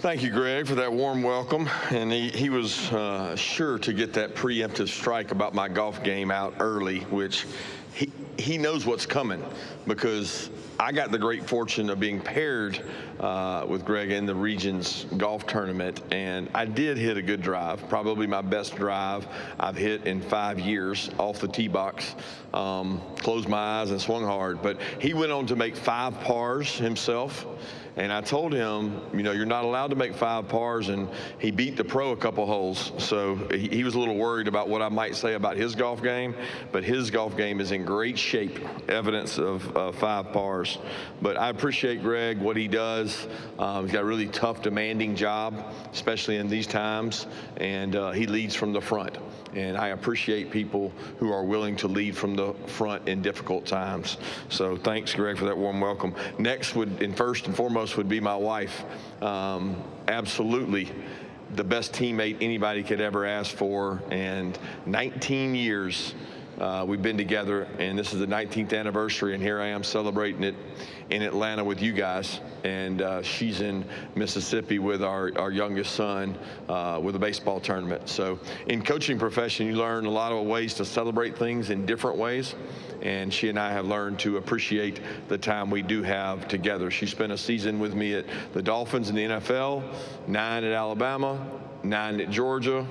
Thank you, Greg, for that warm welcome. And he was sure to get that preemptive strike about my golf game out early, which he knows what's coming, because I got the great fortune of being paired with Greg in the Regions golf tournament, and I did hit a good drive, probably my best drive I've hit in 5 years off the tee box. Closed my eyes and swung hard, but he went on to make 5 pars himself. And I told him, you know, you're not allowed to make 5 pars, and he beat the pro a couple holes. So he was a little worried about what I might say about his golf game, but his golf game is in great shape, evidence of 5 pars. But I appreciate Greg, what he does. He's got a really tough, demanding job, especially in these times, and he leads from the front. And I appreciate people who are willing to lead from the front in difficult times. So thanks, Greg, for that warm welcome. Next and first and foremost would be my wife. Absolutely the best teammate anybody could ever ask for. And 19 years we've been together, and this is the 19th anniversary, and here I am celebrating it in Atlanta with you guys. And she's in Mississippi with our youngest son with a baseball tournament. So in coaching profession, you learn a lot of ways to celebrate things in different ways. And she and I have learned to appreciate the time we do have together. She spent a season with me at the Dolphins in the NFL, 9 at Alabama, 9 at Georgia.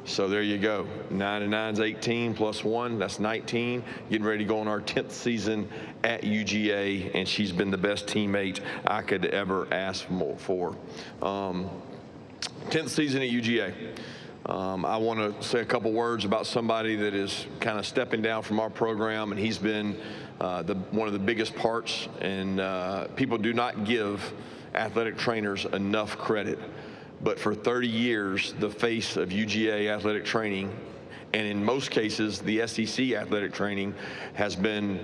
So there you go. 9 and 9 is 18 plus 1, that's 19. Getting ready to go on our 10th season at UGA, and she's been the best teammate I could ever ask for. 10th season at UGA. I want to say a couple words about somebody that is kind of stepping down from our program, and he's been one of the biggest parts, and people do not give athletic trainers enough credit. But for 30 years, the face of UGA athletic training, and in most cases, the SEC athletic training, has been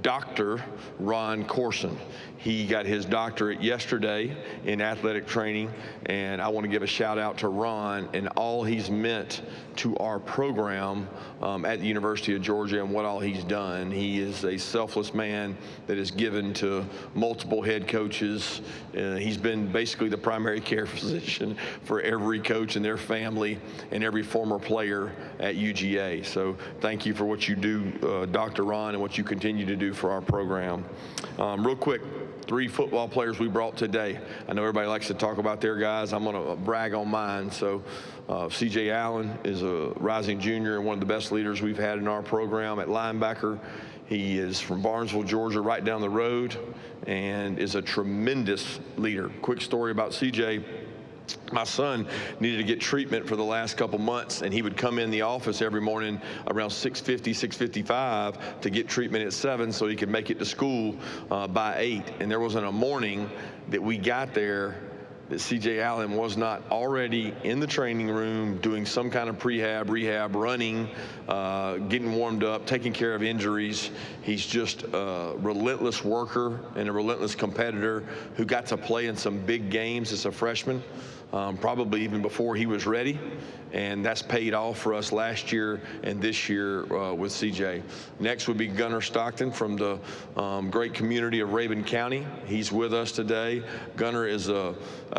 Dr. Ron Corson. He got his doctorate yesterday in athletic training, and I want to give a shout out to Ron and all he's meant to our program at the University of Georgia and what all he's done. He is a selfless man that is given to multiple head coaches. He's been basically the primary care physician for every coach and their family and every former player at UGA. So thank you for what you do, Dr. Ron, and what you continue to do for our program. Real quick, 3 football players we brought today. I know everybody likes to talk about their guys. I'm going to brag on mine. So C.J. Allen is a rising junior and one of the best leaders we've had in our program at linebacker. He is from Barnesville, Georgia, right down the road, and is a tremendous leader. Quick story about C.J. My son needed to get treatment for the last couple months, and he would come in the office every morning around 6:50, 6:55 to get treatment at 7 so he could make it to school by 8. And there wasn't a morning that we got there that C.J. Allen was not already in the training room doing some kind of rehab, running, getting warmed up, taking care of injuries. He's just a relentless worker and a relentless competitor who got to play in some big games as a freshman, probably even before he was ready. And that's paid off for us last year and this year with CJ. Next would be Gunnar Stockton from the great community of Rabun County. He's with us today. Gunnar is a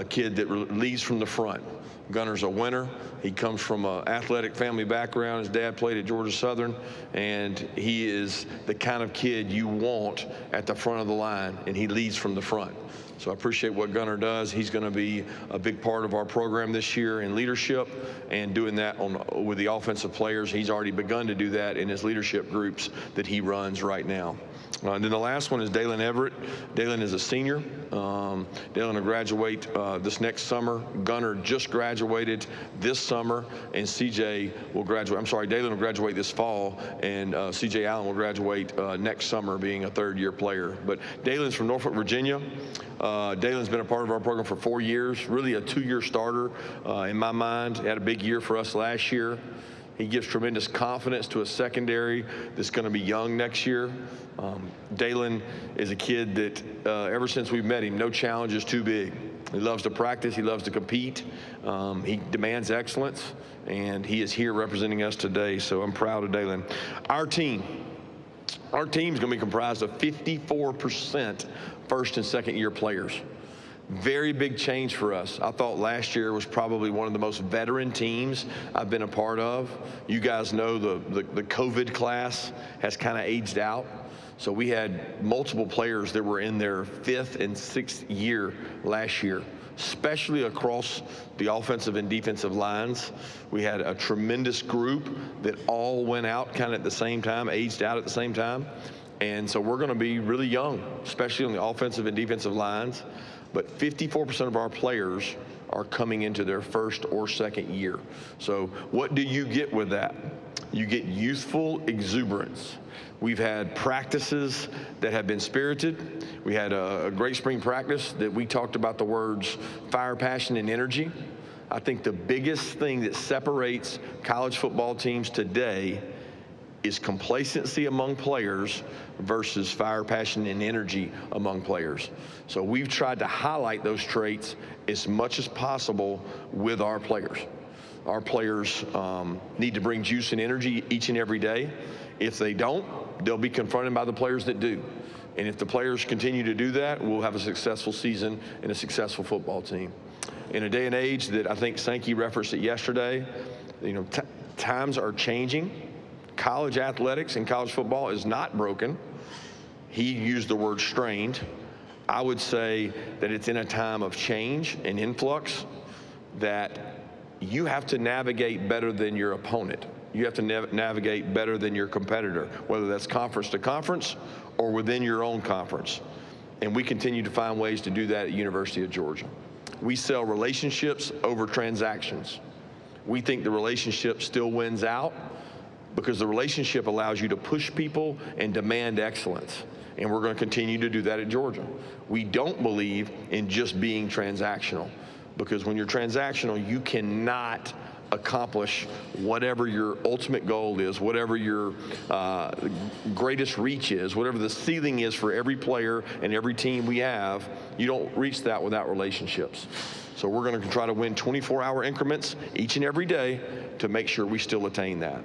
kid that leads from the front. Gunnar's a winner. He comes from an athletic family background. His dad played at Georgia Southern, and he is the kind of kid you want at the front of the line, and he leads from the front. So I appreciate what Gunnar does. He's going to be a big part of our program this year in leadership and doing that with the offensive players. He's already begun to do that in his leadership groups that he runs right now. And then the last one is Dalen Everett. Dalen is a senior. Dalen will graduate this next summer. Gunnar just graduated this summer, and CJ will graduate. I'm sorry, Dalen will graduate this fall, and CJ Allen will graduate next summer, being a third-year player. But Dalen's from Norfolk, Virginia. Dalen's been a part of our program for 4 years, really a 2-year starter in my mind. He had a big year for us last year. He gives tremendous confidence to a secondary that's going to be young next year. Dalen is a kid that ever since we've met him, no challenge is too big. He loves to practice. He loves to compete. He demands excellence, and he is here representing us today, so I'm proud of Dalen. Our team's going to be comprised of 54% first and second year players. Very big change for us. I thought last year was probably one of the most veteran teams I've been a part of. You guys know the COVID class has kind of aged out. So we had multiple players that were in their 5th and 6th year last year, especially across the offensive and defensive lines. We had a tremendous group that all went out kind of at the same time, aged out at the same time. And so we're going to be really young, especially on the offensive and defensive lines. But 54% of our players are coming into their 1st or 2nd year. So what do you get with that? You get youthful exuberance. We've had practices that have been spirited. We had a great spring practice that we talked about the words fire, passion, and energy. I think the biggest thing that separates college football teams today is complacency among players versus fire, passion, and energy among players. So we've tried to highlight those traits as much as possible with our players. Our players need to bring juice and energy each and every day. If they don't, they'll be confronted by the players that do. And if the players continue to do that, we'll have a successful season and a successful football team. In a day and age that I think Sankey referenced it yesterday, times are changing. College athletics and college football is not broken. He used the word strained. I would say that it's in a time of change and influx that you have to navigate better than your opponent. You have to navigate better than your competitor, whether that's conference to conference or within your own conference. And we continue to find ways to do that at University of Georgia. We sell relationships over transactions. We think the relationship still wins out because the relationship allows you to push people and demand excellence. And we're going to continue to do that at Georgia. We don't believe in just being transactional, because when you're transactional, you cannot accomplish whatever your ultimate goal is, whatever your greatest reach is, whatever the ceiling is for every player and every team we have. You don't reach that without relationships. So we're going to try to win 24-hour increments each and every day to make sure we still attain that.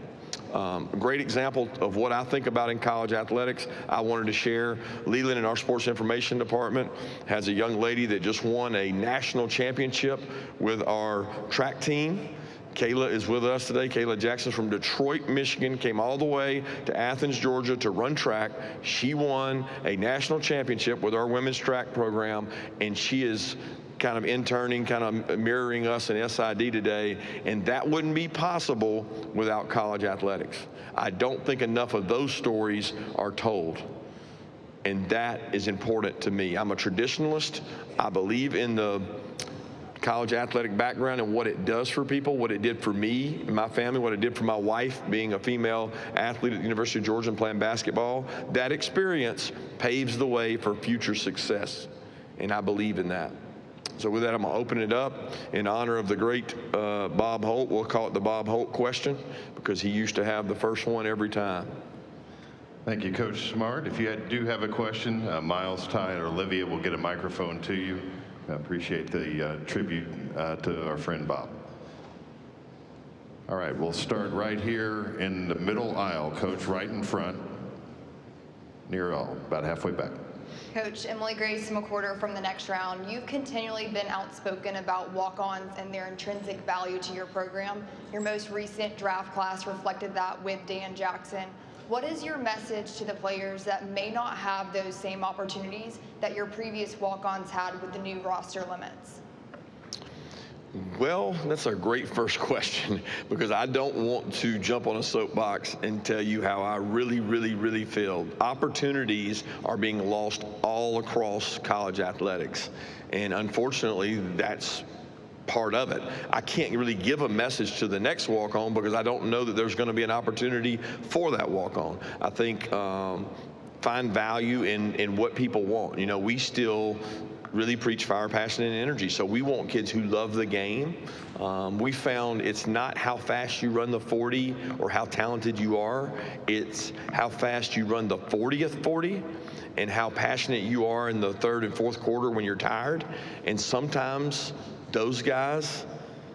A great example of what I think about in college athletics, I wanted to share. Leland in our sports information department has a young lady that just won a national championship with our track team. Kayla is with us today. Kayla Jackson from Detroit, Michigan, came all the way to Athens, Georgia to run track. She won a national championship with our women's track program, and she is kind of interning, kind of mirroring us in SID today, and that wouldn't be possible without college athletics. I don't think enough of those stories are told, and that is important to me. I'm a traditionalist. I believe in the college athletic background and what it does for people, what it did for me and my family, what it did for my wife being a female athlete at the University of Georgia and playing basketball. That experience paves the way for future success, and I believe in that. So with that, I'm going to open it up in honor of the great Bob Holt. We'll call it the Bob Holt question because he used to have the first one every time. Thank you, Coach Smart. If you do have a question, Miles, Ty, and Olivia will get a microphone to you. I appreciate the tribute to our friend Bob. All right, we'll start right here in the middle aisle, Coach, right in front, near all, about halfway back. Coach, Emily Grace McWhorter from the next round. You've continually been outspoken about walk-ons and their intrinsic value to your program. Your most recent draft class reflected that with Dan Jackson. What is your message to the players that may not have those same opportunities that your previous walk-ons had with the new roster limits? Well, that's a great first question because I don't want to jump on a soapbox and tell you how I really feel. Opportunities are being lost all across college athletics, and unfortunately, that's part of it. I can't really give a message to the next walk-on because I don't know that there's going to be an opportunity for that walk-on. I think find value in what people want. You know, we still really preach fire, passion, and energy. So we want kids who love the game. We found it's not how fast you run the 40 or how talented you are. It's how fast you run the 40th 40 and how passionate you are in the third and fourth quarter when you're tired. And sometimes those guys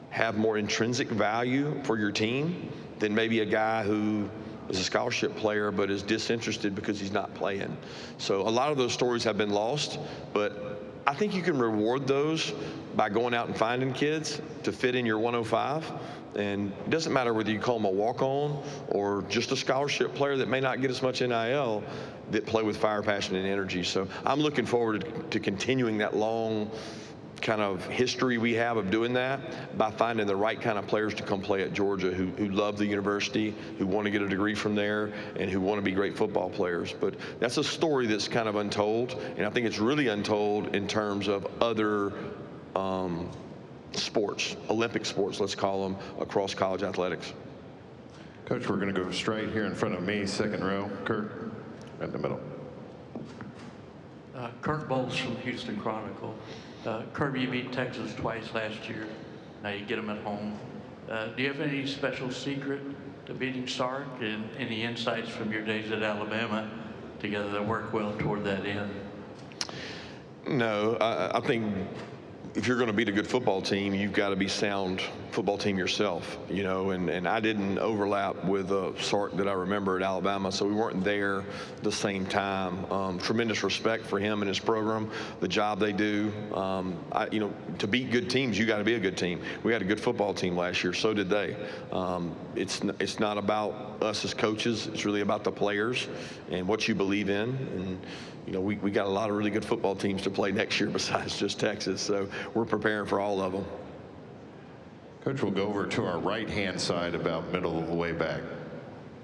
have more intrinsic value for your team than maybe a guy who is a scholarship player but is disinterested because he's not playing. So a lot of those stories have been lost, but I think you can reward those by going out and finding kids to fit in your 105. And it doesn't matter whether you call them a walk-on or just a scholarship player that may not get as much NIL, that play with fire, passion, and energy. So I'm looking forward to continuing that long kind of history we have of doing that by finding the right kind of players to come play at Georgia who love the university, who want to get a degree from there, and who want to be great football players. But that's a story that's kind of untold, and I think it's really untold in terms of other sports, Olympic sports, let's call them, across college athletics. Coach, we're going to go straight here in front of me, second row. Kurt, right in the middle. Kurt Bowles from Houston Chronicle. Kirby, you beat Texas twice last year. Now you get them at home. Do you have any special secret to beating Sark, and any insights from your days at Alabama together that work well toward that end? No, I think if you're going to beat a good football team, you've got to be sound football team yourself, you know, and I didn't overlap with Sark that I remember at Alabama, so we weren't there the same time. Tremendous respect for him and his program, the job they do. You know, to beat good teams, you got to be a good team. We had a good football team last year, so did they. It's not about us as coaches, it's really about the players and what you believe in. And you know, we got a lot of really good football teams to play next year besides just Texas, so we're preparing for all of them. Coach, we'll go over to our right-hand side about middle of the way back.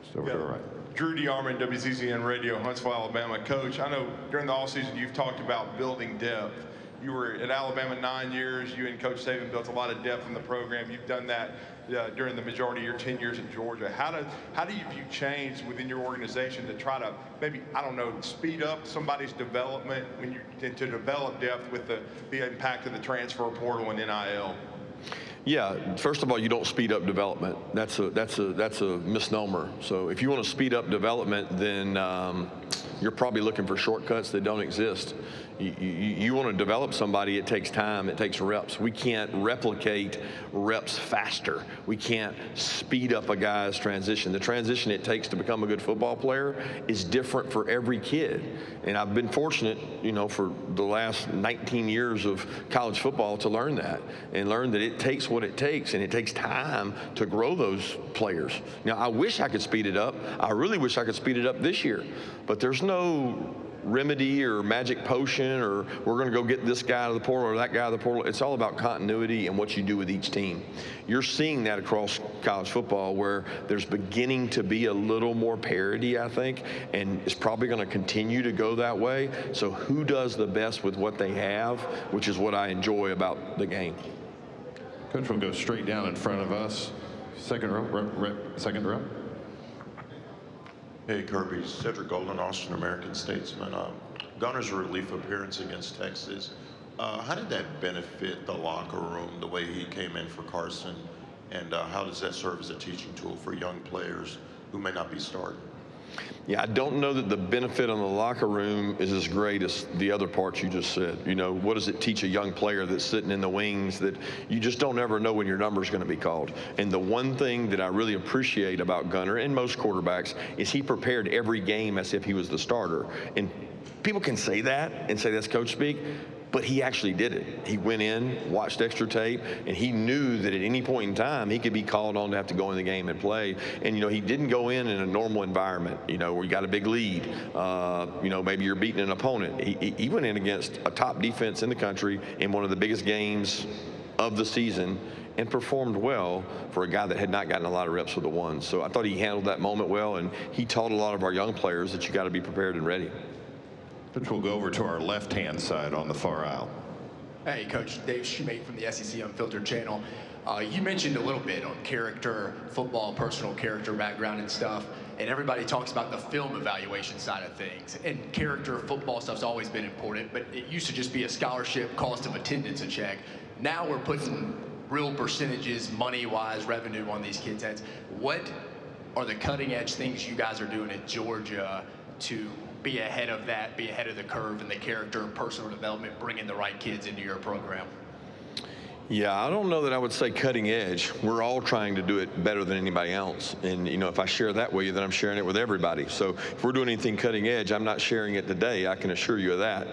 Just over to the right. Drew DeArmond, WCCN Radio, Huntsville, Alabama. Coach, I know during the offseason you've talked about building depth. You were at Alabama 9 years. You and Coach Saban built a lot of depth in the program. You've done that during the majority of your 10 years at Georgia. How do you view change within your organization to try to maybe, I don't know, speed up somebody's development when you to develop depth with the impact of the transfer portal and NIL? Yeah, first of all, you don't speed up development. That's a misnomer. So if you want to speed up development, then you're probably looking for shortcuts that don't exist. You want to develop somebody, it takes time, it takes reps. We can't replicate reps faster. We can't speed up a guy's transition. The transition it takes to become a good football player is different for every kid. And I've been fortunate, you know, for the last 19 years of college football to learn that and learn that it takes what it takes, and it takes time to grow those players. Now, I wish I could speed it up. I really wish I could speed it up this year, but there's no remedy or magic potion or we're going to go get this guy out of the portal or that guy out of the portal. It's all about continuity and what you do with each team. You're seeing that across college football where there's beginning to be a little more parity, I think, and it's probably going to continue to go that way. So who does the best with what they have, which is what I enjoy about the game. Coach, we'll go straight down in front of us. Second row, second row. Hey, Kirby. Cedric Golden, Austin American Statesman. Gunner's relief appearance against Texas. How did that benefit the locker room, the way he came in for Carson? And how does that serve as a teaching tool for young players who may not be starting? Yeah, I don't know that the benefit on the locker room is as great as the other parts you just said. You know, what does it teach a young player that's sitting in the wings that you just don't ever know when your number's going to be called? And the one thing that I really appreciate about Gunner and most quarterbacks is he prepared every game as if he was the starter. And people can say that and say that's coach speak, but he actually did it. He went in, watched extra tape, and he knew that at any point in time he could be called on to have to go in the game and play. And, you know, he didn't go in a normal environment, you know, where you got a big lead. You know, maybe you're beating an opponent. He went in against a top defense in the country in one of the biggest games of the season and performed well for a guy that had not gotten a lot of reps with the ones. So I thought he handled that moment well, and he taught a lot of our young players that you got to be prepared and ready. Coach, we'll go over to our left-hand side on the far aisle. Hey, Coach. Dave Shoemate from the SEC Unfiltered channel. You mentioned a little bit on character, football, personal character background and stuff, and everybody talks about the film evaluation side of things. And character, football stuff's always been important, but it used to just be a scholarship, cost of attendance a check. Now we're putting real percentages, money-wise, revenue on these kids' heads. What are the cutting-edge things you guys are doing at Georgia to be ahead of that, be ahead of the curve in the character and personal development, bringing the right kids into your program? Yeah, I don't know that I would say cutting edge. We're all trying to do it better than anybody else. And, you know, if I share that with you, then I'm sharing it with everybody. So if we're doing anything cutting edge, I'm not sharing it today. I can assure you of that.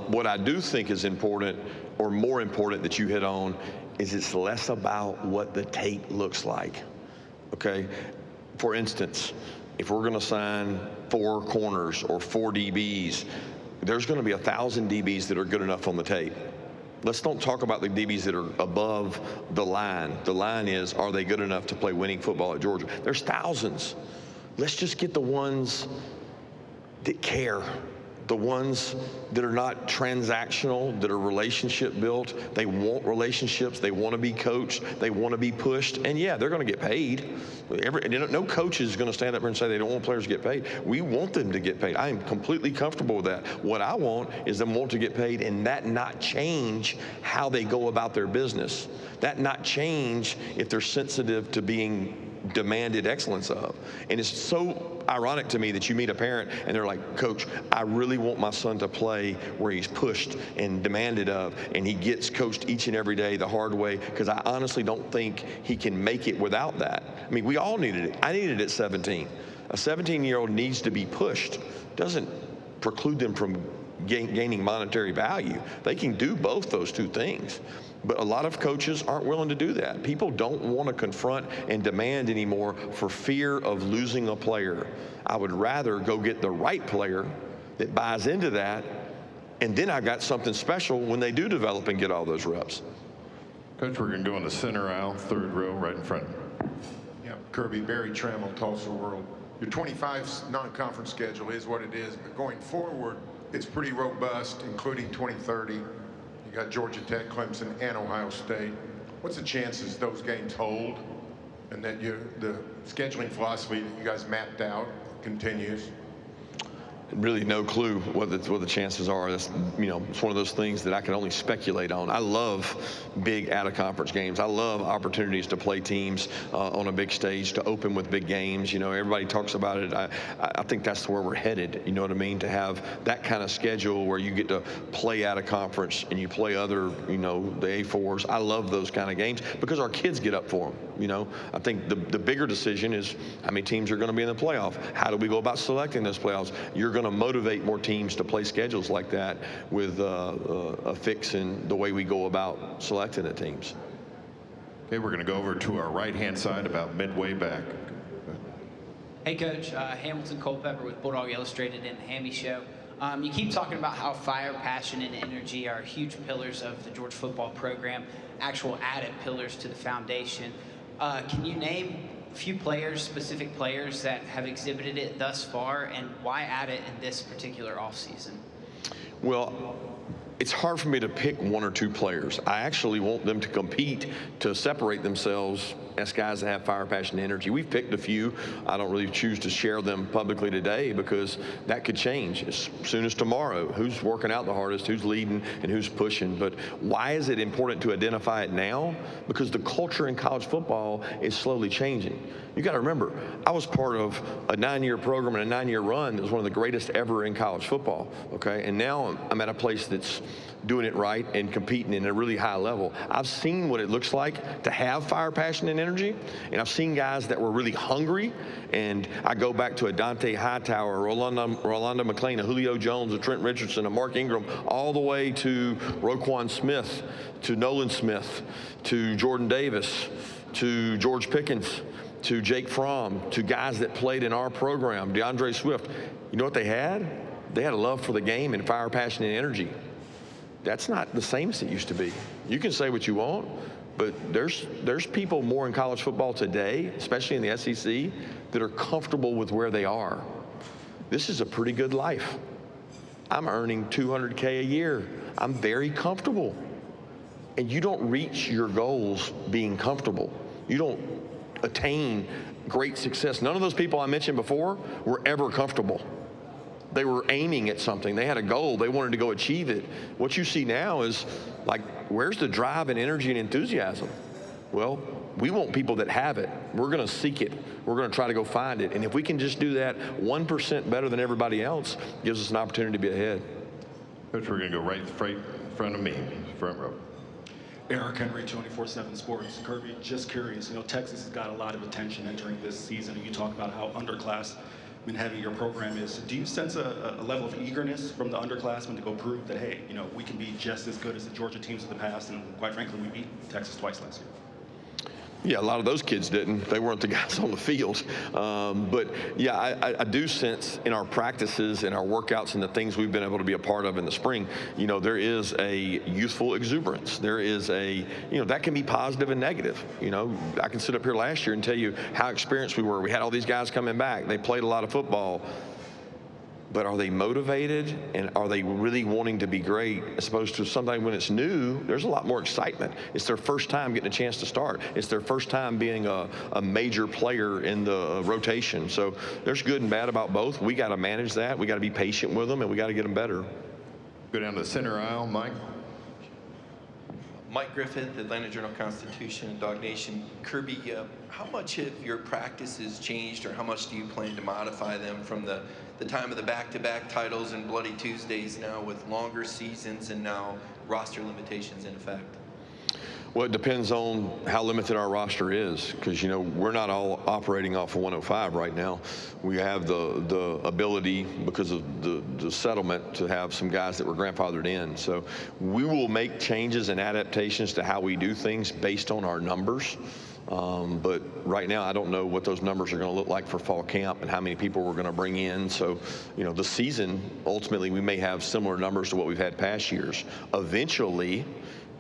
What I do think is important, or more important, that you hit on is it's less about what the tape looks like. Okay? For instance, if we're going to sign 4 corners or 4 DBs, there's going to be 1,000 DBs that are good enough on the tape. Let's don't talk about the DBs that are above the line. The line is, are they good enough to play winning football at Georgia? There's thousands. Let's just get the ones that care, the ones that are not transactional, that are relationship built. They want relationships. They want to be coached. They want to be pushed. And yeah, they're going to get paid. No coach is going to stand up here and say they don't want players to get paid. We want them to get paid. I am completely comfortable with that. What I want is them want to get paid and that not change how they go about their business. That not change if they're sensitive to being demanded excellence of. And it's so ironic to me that you meet a parent and they're like, Coach, I really want my son to play where he's pushed and demanded of, and he gets coached each and every day the hard way, because I honestly don't think he can make it without that. I mean, we all needed it. I needed it at 17. A 17-year-old needs to be pushed. Doesn't preclude them from gaining monetary value. They can do both those two things. But a lot of coaches aren't willing to do that. People don't want to confront and demand anymore for fear of losing a player. I would rather go get the right player that buys into that, and then I've got something special when they do develop and get all those reps. Coach, we're going to go in the center aisle, 3rd row, right in front. Yeah, Kirby, Barry Trammell, Tulsa World. Your 25 non-conference schedule is what it is, but going forward, it's pretty robust, including 2030. You got Georgia Tech, Clemson, and Ohio State. What's the chances those games hold and that the scheduling philosophy that you guys mapped out continues? Really no clue what the chances are. That's, you know, it's one of those things that I can only speculate on. I love big out-of-conference games. I love opportunities to play teams on a big stage, to open with big games. You know, everybody talks about it. I think that's where we're headed, you know what I mean, to have that kind of schedule where you get to play out of conference and you play other, you know, the A4s. I love those kind of games because our kids get up for them, you know. I think the bigger decision is how many teams are going to be in the playoff. How do we go about selecting those playoffs? You're going to motivate more teams to play schedules like that with a fix in the way we go about selecting the teams. Okay, we're going to go over to our right-hand side, about midway back. Hey, Coach. Hamilton Culpepper with Bulldog Illustrated and the Hammy Show. You keep talking about how fire, passion, and energy are huge pillars of the Georgia football program, actual added pillars to the foundation. Can you name a few players, specific players that have exhibited it thus far, and why add it in this particular offseason? Well, it's hard for me to pick 1 or 2 players. I actually want them to compete to separate themselves as guys that have fire, passion, and energy. We've picked a few. I don't really choose to share them publicly today because that could change as soon as tomorrow. Who's working out the hardest, who's leading, and who's pushing. But why is it important to identify it now? Because the culture in college football is slowly changing. You got to remember, I was part of a 9-year program and a 9-year run that was one of the greatest ever in college football, okay? And now I'm at a place that's doing it right and competing in a really high level. I've seen what it looks like to have fire, passion, and energy, and I've seen guys that were really hungry, and I go back to a Dante Hightower, Rolando McClain, a Julio Jones, a Trent Richardson, a Mark Ingram, all the way to Roquan Smith, to Nolan Smith, to Jordan Davis, to George Pickens, to Jake Fromm, to guys that played in our program, DeAndre Swift. You know what they had? They had a love for the game and fire, passion, and energy. That's not the same as it used to be. You can say what you want, but there's people more in college football today, especially in the SEC, that are comfortable with where they are. This is a pretty good life. I'm earning $200K a year. I'm very comfortable. And you don't reach your goals being comfortable. You don't attain great success. None of those people I mentioned before were ever comfortable. They were aiming at something. They had a goal. They wanted to go achieve it. What you see now is like, where's the drive and energy and enthusiasm? Well, we want people that have it. We're going to seek it. We're going to try to go find it. And if we can just do that 1% better than everybody else, gives us an opportunity to be ahead. Coach, we're going to go right in front of me, front row. Eric Henry, 24/7 Sports. Kirby, just curious, Texas has got a lot of attention entering this season, and you talk about how underclassmen heavy your program is. Do you sense a level of eagerness from the underclassmen to go prove that, hey, we can be just as good as the Georgia teams of the past, and quite frankly, we beat Texas twice last year? Yeah, a lot of those kids didn't. They weren't the guys on the field. But yeah, I do sense in our practices and our workouts and the things we've been able to be a part of in the spring, there is a youthful exuberance. There is that can be positive and negative. I can sit up here last year and tell you how experienced we were. We had all these guys coming back. They played a lot of football. But are they motivated, and are they really wanting to be great? As opposed to something when it's new, there's a lot more excitement. It's their first time getting a chance to start. It's their first time being a major player in the rotation. So there's good and bad about both. We got to manage that. We got to be patient with them, and we got to get them better. Go down to the center aisle, Mike. Mike Griffith, Atlanta Journal-Constitution and Dog Nation. Kirby, how much have your practices changed, or how much do you plan to modify them from the time of the back-to-back titles and Bloody Tuesdays now with longer seasons and now roster limitations in effect? Well, it depends on how limited our roster is, because we're not all operating off of 105 right now. We have the ability, because of the settlement, to have some guys that were grandfathered in. So we will make changes and adaptations to how we do things based on our numbers. But right now, I don't know what those numbers are going to look like for fall camp and how many people we're going to bring in. So, the season, ultimately, we may have similar numbers to what we've had past years. Eventually,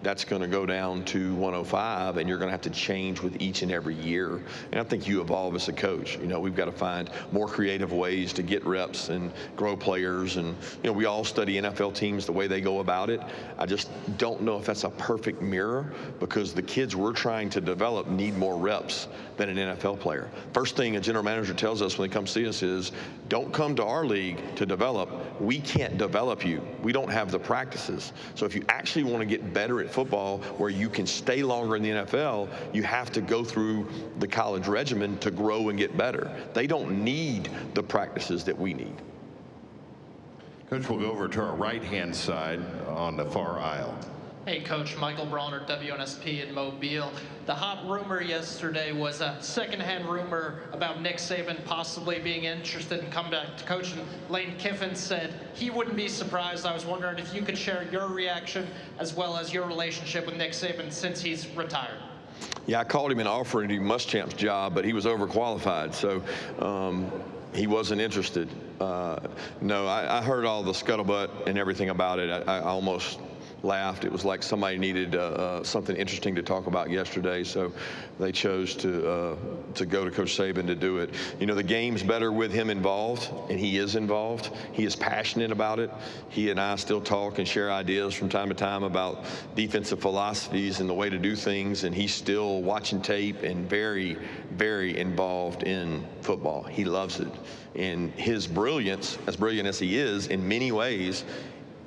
that's going to go down to 105, and you're going to have to change with each and every year. And I think you evolve as a coach. We've got to find more creative ways to get reps and grow players. And, we all study NFL teams the way they go about it. I just don't know if that's a perfect mirror, because the kids we're trying to develop need more reps than an NFL player. First thing a general manager tells us when they come see us is, don't come to our league to develop. We can't develop you. We don't have the practices. So if you actually want to get better at football, where you can stay longer in the NFL, you have to go through the college regimen to grow and get better. They don't need the practices that we need. Coach, we'll go over to our right-hand side on the far aisle. Hey, Coach. Michael Bronner, WNSP in Mobile. The hot rumor yesterday was a secondhand rumor about Nick Saban possibly being interested in coming back to coach. And Lane Kiffin said he wouldn't be surprised. I was wondering if you could share your reaction as well as your relationship with Nick Saban since he's retired. Yeah, I called him and offered him Muschamp's job, but he was overqualified, so he wasn't interested. No, I heard all the scuttlebutt and everything about it. I almost laughed. It was like somebody needed something interesting to talk about yesterday, so they chose to go to Coach Saban to do it. The game's better with him involved, and he is involved. He is passionate about it. He and I still talk and share ideas from time to time about defensive philosophies and the way to do things, and he's still watching tape and very, very involved in football. He loves it. And his brilliance, as brilliant as he is in many ways,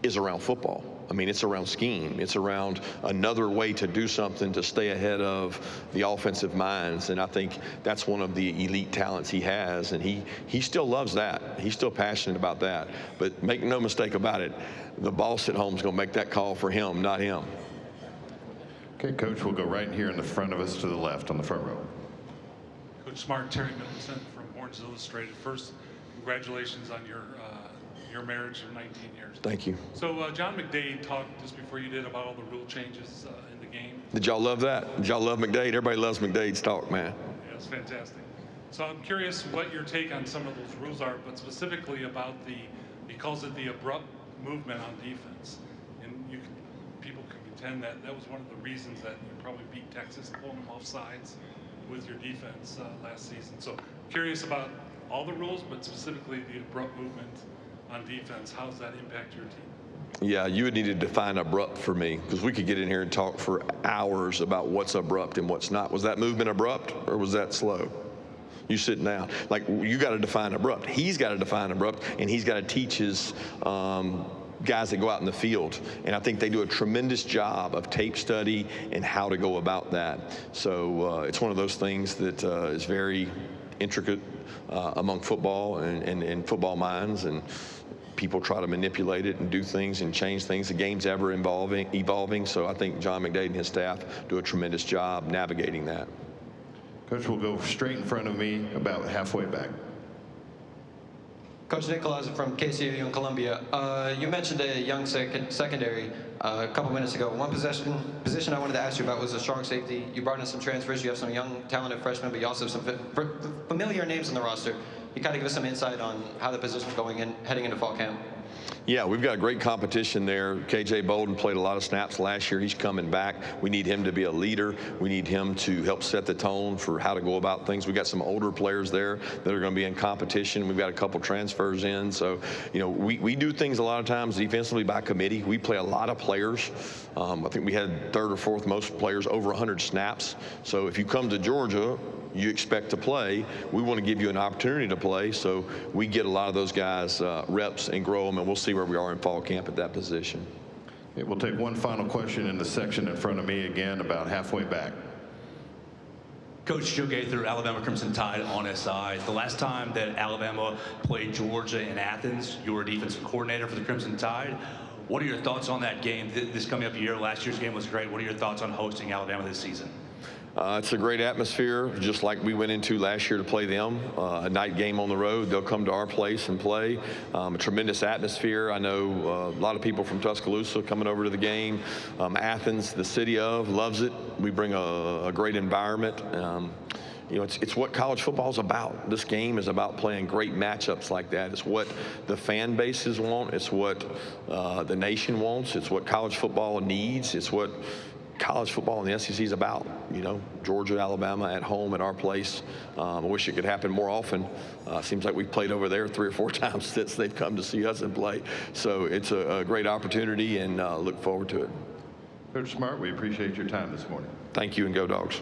is around football. I mean, it's around scheme. It's around another way to do something to stay ahead of the offensive minds. And I think that's one of the elite talents he has. And he still loves that. He's still passionate about that. But make no mistake about it, the boss at home is going to make that call for him, not him. Okay, Coach, we'll go right here in the front of us to the left on the front row. Coach Smart, Terry Middleton from Orange Illustrated. First, congratulations on your marriage for 19 years. Thank you. So John McDade talked just before you did about all the rule changes in the game. Did y'all love that? Did y'all love McDade? Everybody loves McDade's talk, man. Yeah, it's fantastic. So I'm curious what your take on some of those rules are, but specifically about he calls it the abrupt movement on defense. And people can contend that was one of the reasons that you probably beat Texas, pulling them off sides with your defense last season. So curious about all the rules, but specifically the abrupt movement on defense. How does that impact your team? Yeah, you would need to define abrupt for me, because we could get in here and talk for hours about what's abrupt and what's not. Was that movement abrupt, or was that slow? You sitting down. Like, you got to define abrupt. He's got to define abrupt, and he's got to teach his guys that go out in the field. And I think they do a tremendous job of tape study and how to go about that. So it's one of those things that is very intricate among football and football minds. And people try to manipulate it and do things and change things. The game's ever evolving. So I think John McDade and his staff do a tremendous job navigating that. Coach, will go straight in front of me, about halfway back. Coach Nicholas from KCU in Columbia. You mentioned a young secondary a couple minutes ago. One position I wanted to ask you about was a strong safety. You brought in some transfers. You have some young, talented freshmen, but you also have some familiar names in the roster. You kind of give us some insight on how the position's going and heading into fall camp. Yeah, we've got a great competition there. KJ Bolden played a lot of snaps last year. He's coming back. We need him to be a leader. We need him to help set the tone for how to go about things. We've got some older players there that are going to be in competition. We've got a couple transfers in. So, you know, we do things a lot of times defensively by committee. We play a lot of players. I think we had third or fourth most players, over 100 snaps. So if you come to Georgia, you expect to play. We want to give you an opportunity to play, so we get a lot of those guys reps and grow them, and we'll see where we are in fall camp at that position. Okay, we'll take one final question in the section in front of me, again, about halfway back. Coach Joe Gaither, Alabama Crimson Tide on SI. The last time that Alabama played Georgia in Athens, you were a defensive coordinator for the Crimson Tide. What are your thoughts on that game? This coming up year, last year's game was great. What are your thoughts on hosting Alabama this season? It's a great atmosphere, just like we went into last year to play them. A night game on the road. They'll come to our place and play. A tremendous atmosphere. I know a lot of people from Tuscaloosa coming over to the game. Athens, the city of, loves it. We bring a great environment. You know, it's what college football is about. This game is about playing great matchups like that. It's what the fan bases want. It's what the nation wants. It's what college football needs. It's what college football in the SEC is about. You know, Georgia, Alabama at home at our place. I wish it could happen more often. Seems like we've played over there 3 or 4 times since they've come to see us and play. So it's a great opportunity, and look forward to it. Coach Smart, we appreciate your time this morning. Thank you, and go Dogs.